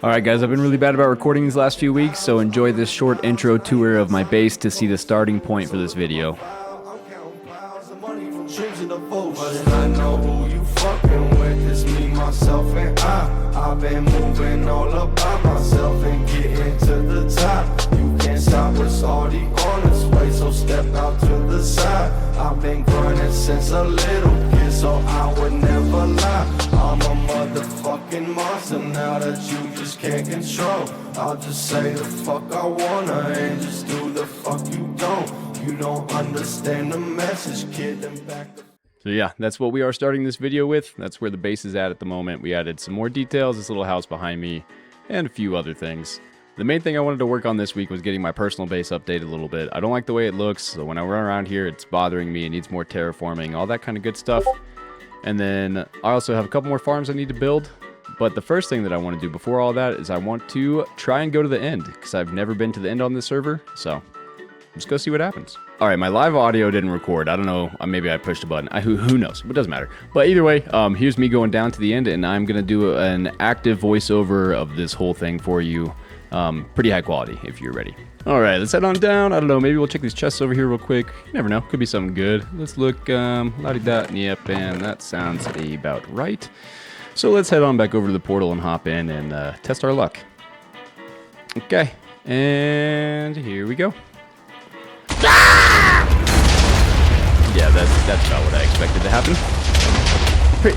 Alright guys, I've been really bad about recording these last few weeks, so enjoy this short intro tour of my base to see the starting point for this video. I know who you fucking with, it's me, myself, and I've been moving all up by myself and getting to the top. You can't stop us, already on this way, so step out to the side. I've been grinding since a little kid, so I would never lie. I'm a motherfucking monster now that you just can't control. I'll just say the fuck I wanna and just do the fuck you don't. You don't understand the message, kid, and back the So yeah, that's what we are starting this video with. That's where the base is at the moment. We added some more details, this little house behind me, and a few other things. The main thing I wanted to work on this week was getting my personal base updated a little bit. I don't like the way it looks, so when I run around here, it's bothering me. It needs more terraforming, all that kind of good stuff. And then I also have a couple more farms I need to build. But the first thing that I want to do before all that is I want to try and go to the end, because I've never been to the end on this server, so let's go see what happens. All right, my live audio didn't record. I don't know. Maybe I pushed a button. Who knows? It doesn't matter. But either way, here's me going down to the end, and I'm going to do an active voiceover of this whole thing for you. Pretty high quality, if you're ready. All right, let's head on down. I don't know. Maybe we'll check these chests over here real quick. You never know. Could be something good. Let's look. La-di-da. Yep, and that sounds about right. So let's head on back over to the portal and hop in and test our luck. Okay, and here we go. Yeah, that's about what I expected to happen.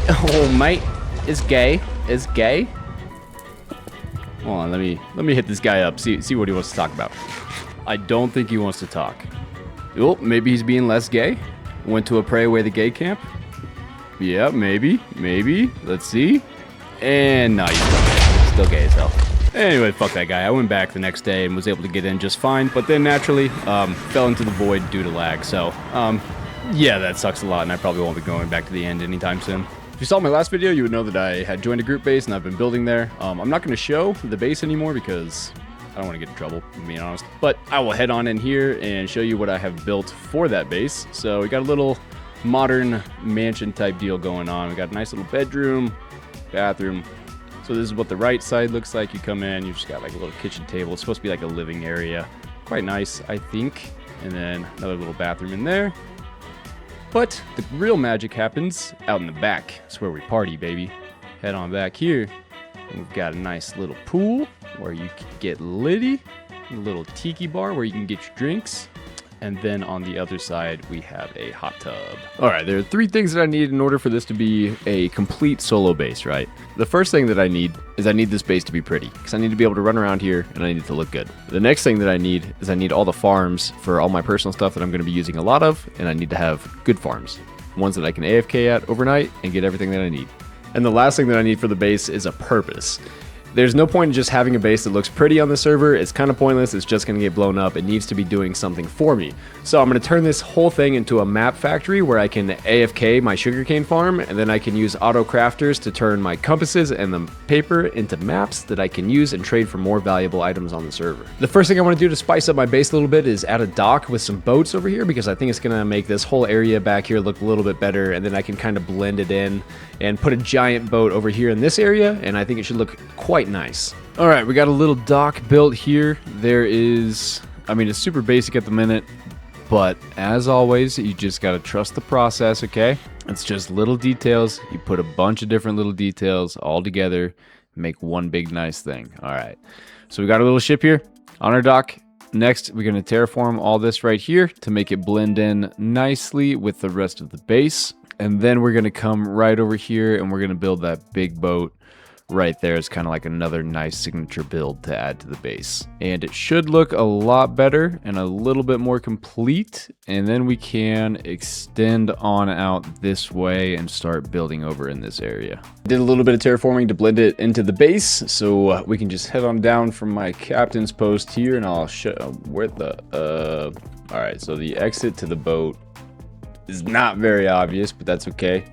Oh, mate, it's gay. It's gay. Hold on, let me hit this guy up. See what he wants to talk about. I don't think he wants to talk. Oh, maybe he's being less gay. Went to a pray away the gay camp. Yeah, maybe. Let's see. And no, he's still gay as hell. Anyway, fuck that guy. I went back the next day and was able to get in just fine, but then naturally fell into the void due to lag. So, yeah, that sucks a lot, and I probably won't be going back to the end anytime soon. If you saw my last video, you would know that I had joined a group base and I've been building there. I'm not going to show the base anymore because I don't want to get in trouble, to be honest. But I will head on in here and show you what I have built for that base. So we got a little modern mansion type deal going on. We got a nice little bedroom, bathroom. So this is what the right side looks like. You come in, you've just got like a little kitchen table. It's supposed to be like a living area. Quite nice, I think. And then another little bathroom in there. But the real magic happens out in the back. That's where we party, baby. Head on back here. And we've got a nice little pool where you can get litty. A little tiki bar where you can get your drinks. And then on the other side, we have a hot tub. All right, there are three things that I need in order for this to be a complete solo base, right? The first thing that I need is I need this base to be pretty, because I need to be able to run around here and I need it to look good. The next thing that I need is I need all the farms for all my personal stuff that I'm gonna be using a lot of, and I need to have good farms. Ones that I can AFK at overnight and get everything that I need. And the last thing that I need for the base is a purpose. There's no point in just having a base that looks pretty on the server. It's kind of pointless. It's just going to get blown up. It needs to be doing something for me. So I'm going to turn this whole thing into a map factory where I can AFK my sugarcane farm, and then I can use auto crafters to turn my compasses and the paper into maps that I can use and trade for more valuable items on the server. The first thing I want to do to spice up my base a little bit is add a dock with some boats over here, because I think it's going to make this whole area back here look a little bit better, and then I can kind of blend it in and put a giant boat over here in this area, and I think it should look quite nice. All right, we got a little dock built here. There is, I mean, it's super basic at the minute, but as always, you just got to trust the process, okay? It's just little details. You put a bunch of different little details all together, make one big nice thing. All right, so we got a little ship here on our dock. Next, we're going to terraform all this right here to make it blend in nicely with the rest of the base. And then we're going to come right over here and we're going to build that big boat right there. It's kind of like another nice signature build to add to the base. And it should look a lot better and a little bit more complete. And then we can extend on out this way and start building over in this area. Did a little bit of terraforming to blend it into the base. So we can just head on down from my captain's post here and I'll show where the, all right, so the exit to the boat is not very obvious, but that's okay.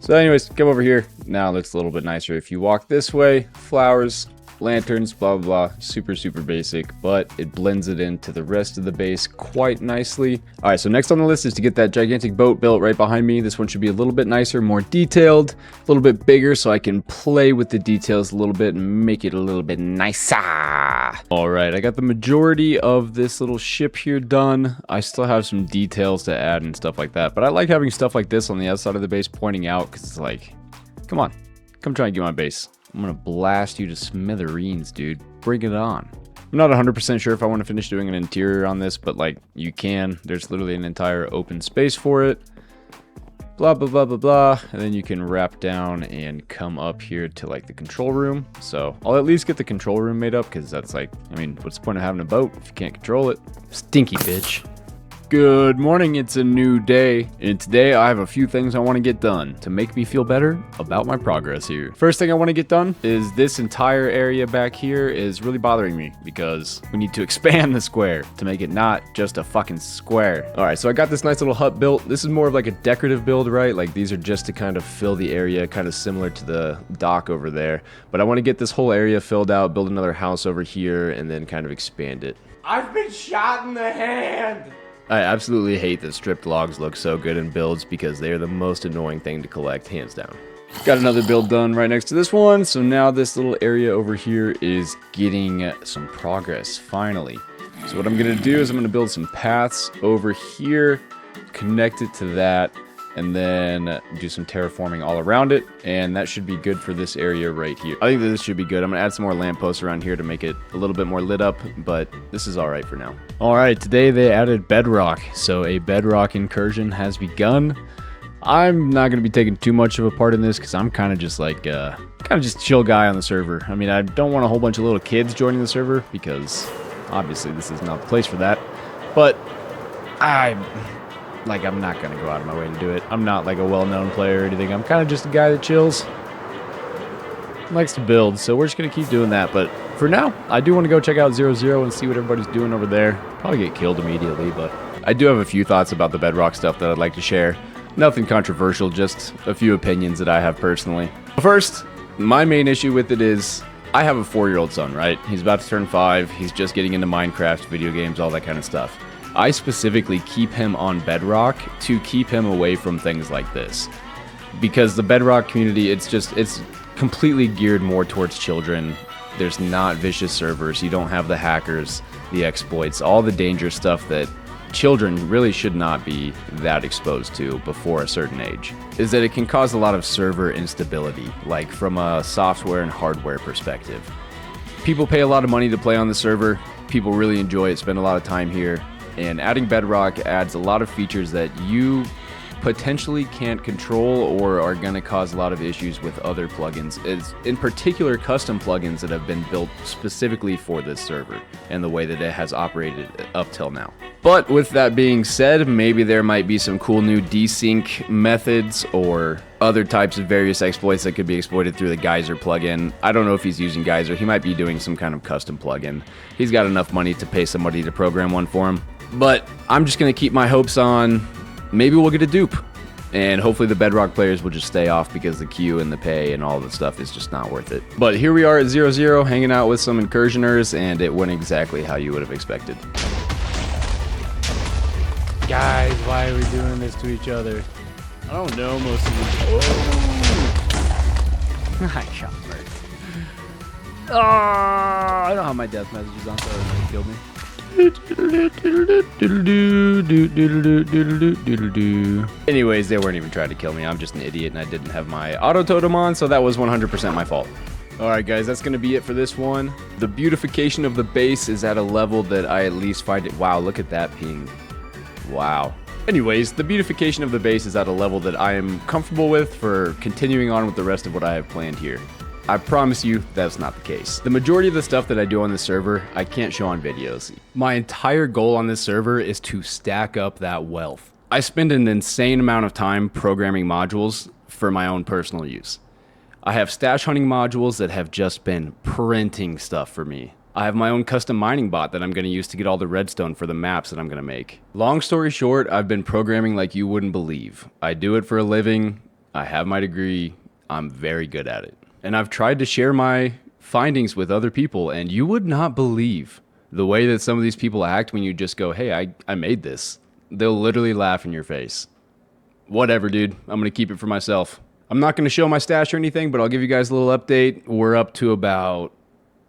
So anyways, come over here. Now it looks a little bit nicer. If you walk this way, flowers, lanterns, blah, blah, blah. Super, super basic, but it blends it into the rest of the base quite nicely. All right, so next on the list is to get that gigantic boat built right behind me. This one should be a little bit nicer, more detailed, a little bit bigger, so I can play with the details a little bit and make it a little bit nicer. All right, I got the majority of this little ship here done. I still have some details to add and stuff like that, but I like having stuff like this on the outside of the base pointing out, because it's like, come on, come try and get my base. I'm gonna blast you to smithereens, dude. Bring it on. I'm not 100% sure if I want to finish doing an interior on this, but like, you can. There's literally an entire open space for it. Blah, blah, blah, blah, blah. And then you can wrap down and come up here to like the control room. So I'll at least get the control room made up, because that's like, I mean, what's the point of having a boat if you can't control it? Stinky bitch. Good morning, it's a new day, and today I have a few things I want to get done to make me feel better about my progress here. First thing I want to get done is this entire area back here is really bothering me, because we need to expand the square to make it not just a fucking square. All right, so I got this nice little hut built. This is more of like a decorative build, right? Like these are just to kind of fill the area, kind of similar to the dock over there. But I want to get this whole area filled out, build another house over here, and then kind of expand it. I've been shot in the hand! I absolutely hate that stripped logs look so good in builds, because they are the most annoying thing to collect, hands down. Got another build done right next to this one, so now this little area over here is getting some progress, finally. So what I'm going to do is I'm going to build some paths over here, connect it to that, and then do some terraforming all around it, and that should be good for this area right here. I think that this should be good. I'm gonna add some more lampposts around here to make it a little bit more lit up, but this is all right for now. All right, today they added Bedrock, so a Bedrock incursion has begun. I'm not gonna be taking too much of a part in this, because I'm kind of just like, just chill guy on the server. I mean, I don't want a whole bunch of little kids joining the server, because obviously this is not the place for that, but I'm not going to go out of my way to do it. I'm not like a well-known player or anything. I'm kind of just a guy that chills, likes to build, so we're just going to keep doing that. But for now, I do want to go check out 0-0 and see what everybody's doing over there. Probably get killed immediately, but I do have a few thoughts about the Bedrock stuff that I'd like to share. Nothing controversial, just a few opinions that I have personally. First, my main issue with it is I have a 4-year-old son, right? He's about to turn 5. He's just getting into Minecraft, video games, all that kind of stuff. I specifically keep him on Bedrock to keep him away from things like this, because the Bedrock community, it's completely geared more towards children. There's not vicious servers. You don't have the hackers, the exploits, all the dangerous stuff that children really should not be that exposed to before a certain age. Is that it can cause a lot of server instability, like from a software and hardware perspective. People pay a lot of money to play on the server. People really enjoy it, spend a lot of time here. And adding Bedrock adds a lot of features that you potentially can't control or are going to cause a lot of issues with other plugins, in particular custom plugins that have been built specifically for this server and the way that it has operated up till now. But with that being said, maybe there might be some cool new desync methods or other types of various exploits that could be exploited through the Geyser plugin. I don't know if he's using Geyser. He might be doing some kind of custom plugin. He's got enough money to pay somebody to program one for him. But I'm just going to keep my hopes on maybe we'll get a dupe. And hopefully the Bedrock players will just stay off, because the queue and the pay and all the stuff is just not worth it. But here we are at 0-0, hanging out with some incursioners, and it went exactly how you would have expected. Guys, why are we doing this to each other? I don't know most of these. Oh! I shot first. Oh, I don't have my death messages on, so it killed me. Anyways, they weren't even trying to kill me. I'm just an idiot, and I didn't have my auto totem on, so that was 100% my fault. Alright guys, that's going to be it for this one. The beautification of the base is at a level that I at least find it... Wow, look at that ping. Wow. Anyways, the beautification of the base is at a level that I am comfortable with for continuing on with the rest of what I have planned here. I promise you that's not the case. The majority of the stuff that I do on this server, I can't show on videos. My entire goal on this server is to stack up that wealth. I spend an insane amount of time programming modules for my own personal use. I have stash hunting modules that have just been printing stuff for me. I have my own custom mining bot that I'm going to use to get all the redstone for the maps that I'm going to make. Long story short, I've been programming like you wouldn't believe. I do it for a living. I have my degree. I'm very good at it. And I've tried to share my findings with other people, and you would not believe the way that some of these people act when you just go, hey, I made this. They'll literally laugh in your face. Whatever, dude. I'm going to keep it for myself. I'm not going to show my stash or anything, but I'll give you guys a little update. We're up to about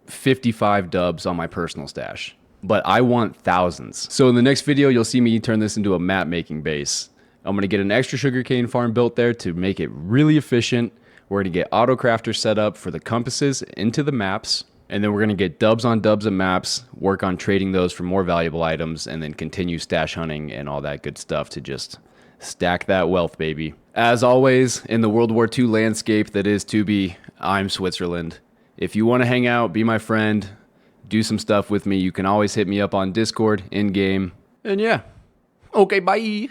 55 dubs on my personal stash, but I want thousands. So in the next video, you'll see me turn this into a map making base. I'm going to get an extra sugarcane farm built there to make it really efficient. We're going to get auto crafters set up for the compasses into the maps. And then we're going to get dubs on dubs of maps, work on trading those for more valuable items, and then continue stash hunting and all that good stuff to just stack that wealth, baby. As always, in the World War II landscape that is to be, I'm Switzerland. If you want to hang out, be my friend, do some stuff with me, you can always hit me up on Discord, in-game. And yeah, okay, bye.